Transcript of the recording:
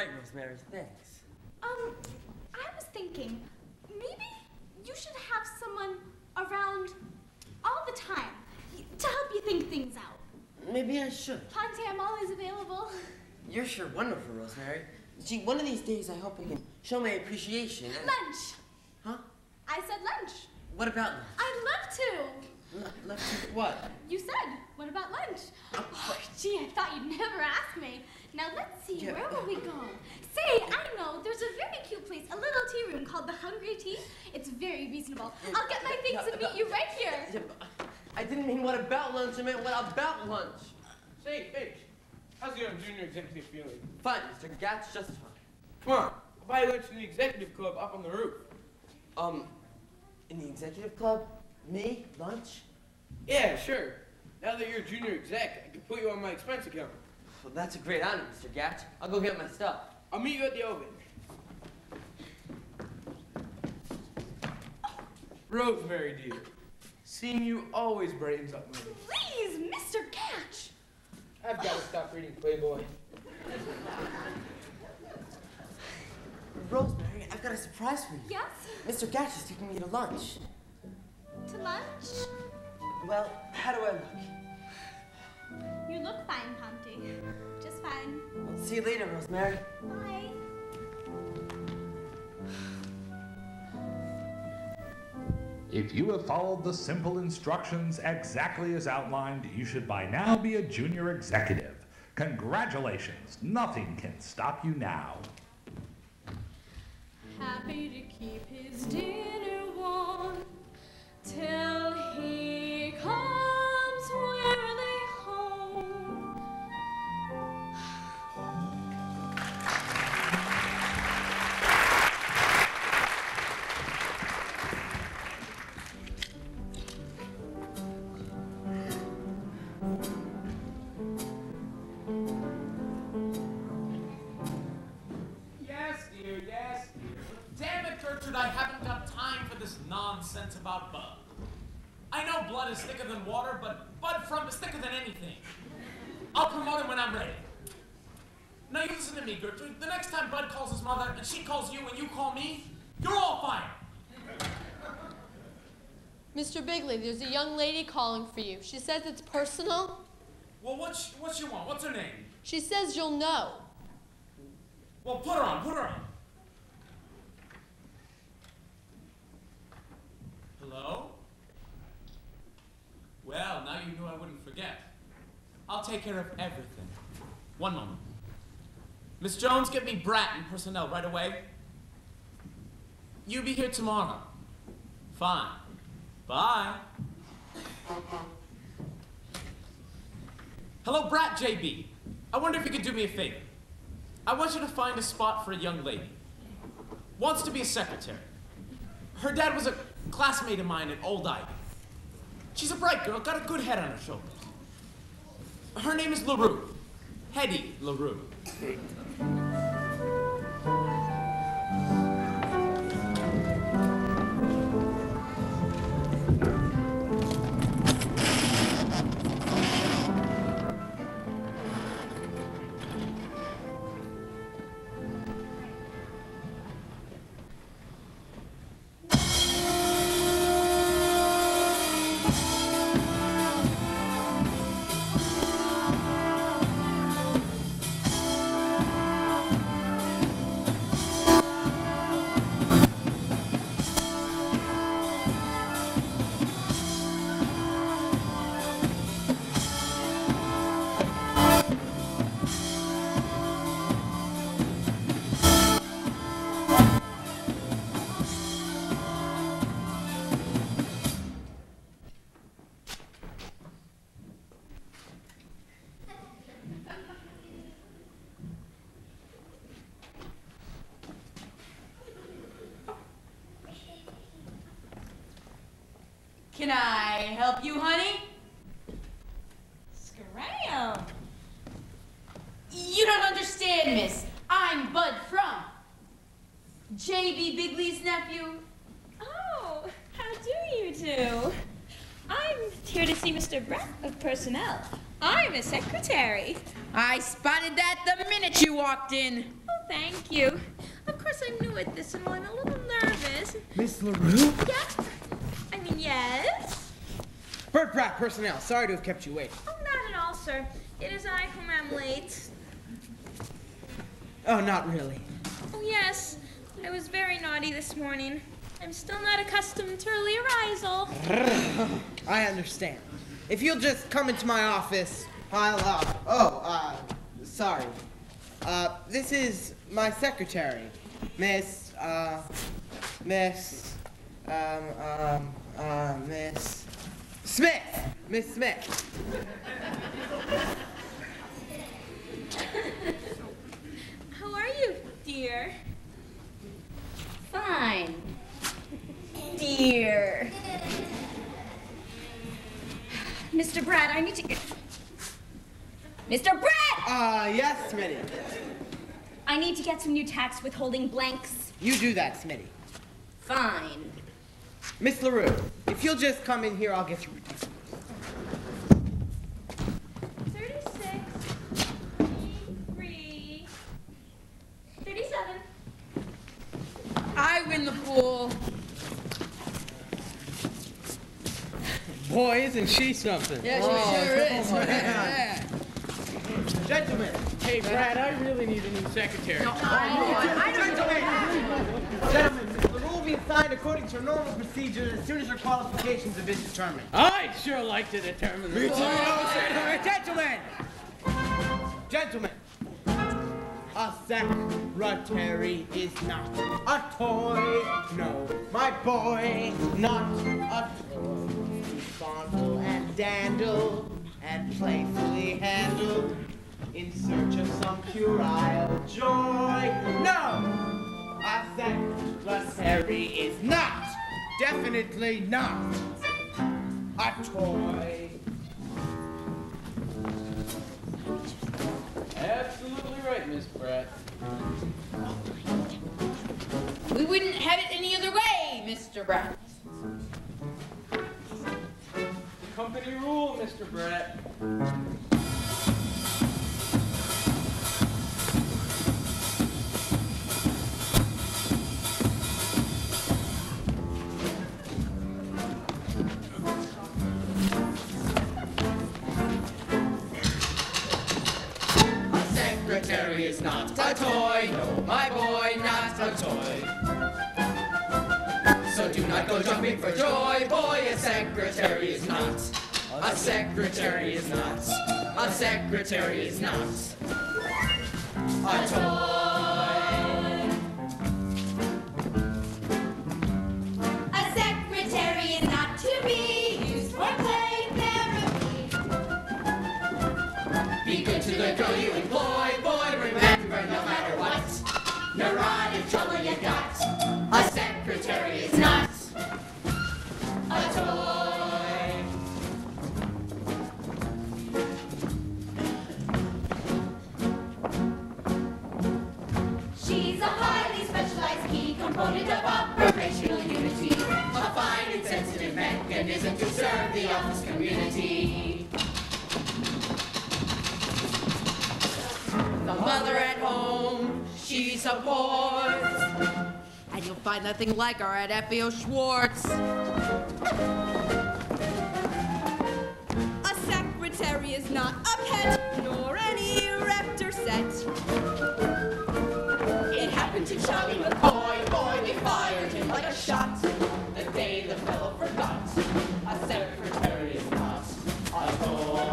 right, Rosemary. Thanks. I was thinking, maybe you should have someone around all the time to help you think things out. Maybe I should. Ponte, I'm always available. You're sure wonderful, Rosemary. Gee, one of these days I hope I can show my appreciation. Lunch. Huh? I said lunch. What about lunch? I'd love to. Love to what? You said, what about lunch? Oh, gee, I thought you'd never ask me. Now let's see, where will we go? Say, I know, there's a very cute place, a little tea room called the Hungry Tea. It's very reasonable. I'll get my things and meet you right here. Yeah, I didn't mean what about lunch, I meant what about lunch. Say, H, how's your junior executive feeling? Fine, Mr. Gat's just fine. Come on, I'll buy lunch in the executive club up on the roof. In the executive club? Me? Lunch? Yeah, sure. Now that you're a junior exec, I can put you on my expense account. Well, that's a great honor, Mr. Gat. I'll go get my stuff. I'll meet you at the oven. Rosemary, dear. Seeing you always brightens up my day. Please, Mr. Gatch. I've got to stop reading Playboy. Rosemary, I've got a surprise for you. Yes? Mr. Gatch is taking me to lunch. To lunch? Well, how do I look? You look fine, Ponte. Just fine. Well, see you later, Rosemary. Bye. If you have followed the simple instructions exactly as outlined, you should by now be a junior executive. Congratulations, nothing can stop you now. Happy to keep his dinner warm till he comes wearily home. I haven't got time for this nonsense about Bud. I know blood is thicker than water, but Bud Frump is thicker than anything. I'll promote him when I'm ready. Now you listen to me, Gertrude. The next time Bud calls his mother and she calls you and you call me, you're all fired. Mr. Bigley, there's a young lady calling for you. She says it's personal. Well, what she want? What's her name? She says you'll know. Well, put her on, put her on. Hello? Well, now you knew I wouldn't forget. I'll take care of everything. One moment. Miss Jones, get me Brat and personnel right away. You be here tomorrow. Fine. Bye. Hello, Brat JB. I wonder if you could do me a favor. I want you to find a spot for a young lady. Wants to be a secretary. Her dad was a classmate of mine at Old Ivy. She's a bright girl, got a good head on her shoulders. Her name is LaRue. Hetty LaRue. Can I help you, honey? Scram! You don't understand, miss. I'm Bud Frump, J.B. Bigley's nephew. Oh, how do you two? I'm here to see Mr. Bratt of personnel. I'm a secretary. I spotted that the minute you walked in. Oh, thank you. Of course, I'm new at this and I'm a little nervous. Miss LaRue? Yeah? I mean, yes? Bert Pratt, personnel. Sorry to have kept you waiting. Oh, not at all, sir. It is I whom am late. Oh, not really. Oh, yes. I was very naughty this morning. I'm still not accustomed to early arisal. I understand. If you'll just come into my office, I'll, sorry. This is my secretary, Miss Smith. Miss Smith. How are you, dear? Fine. Dear. Mr. Brad, I need to get... Mr. Brad! Yes, Smitty. I need to get some new tax withholding blanks. You do that, Smitty. Fine. Miss LaRue, if you'll just come in here, I'll get you reduced. 36, 33, 37. I win the pool. Boy, isn't she something? Yeah, she sure is. Yeah. Gentlemen. Hey, Brad, I really need a new secretary. Gentlemen, the rule will be assigned according to normal procedure as soon as your qualifications have been determined. I'd sure like to determine Me this. too. Gentlemen, a secretary is not a toy. No, my boy, not a toy. Fondle and dandle and playfully handle in search of some puerile joy. No, a secretary is not, definitely not, a toy. Absolutely right, Miss Pratt. We wouldn't have it any other way, Mr. Brown. Company rule, Mr. Brett. A secretary is not a toy, no, my boy, not a toy. So do not go jumping for joy, boy, a secretary is not. A secretary is not. A secretary is not. A toy. A secretary is not to be used for play therapy. Be good to the girl you employ, boy, remember no matter what. Neurotic trouble you got. A secretary is not. A toy. She's a highly specialized key component of operational unity. A fine and sensitive mechanism to serve the office community. The mother at home, she supports. And you'll find nothing like her at FBO Schwartz. A secretary is not a pet, nor any erector set. It happened to Charlie McCoy, boy, they fired him like a shot. The day the fellow forgot, a secretary is not a toy.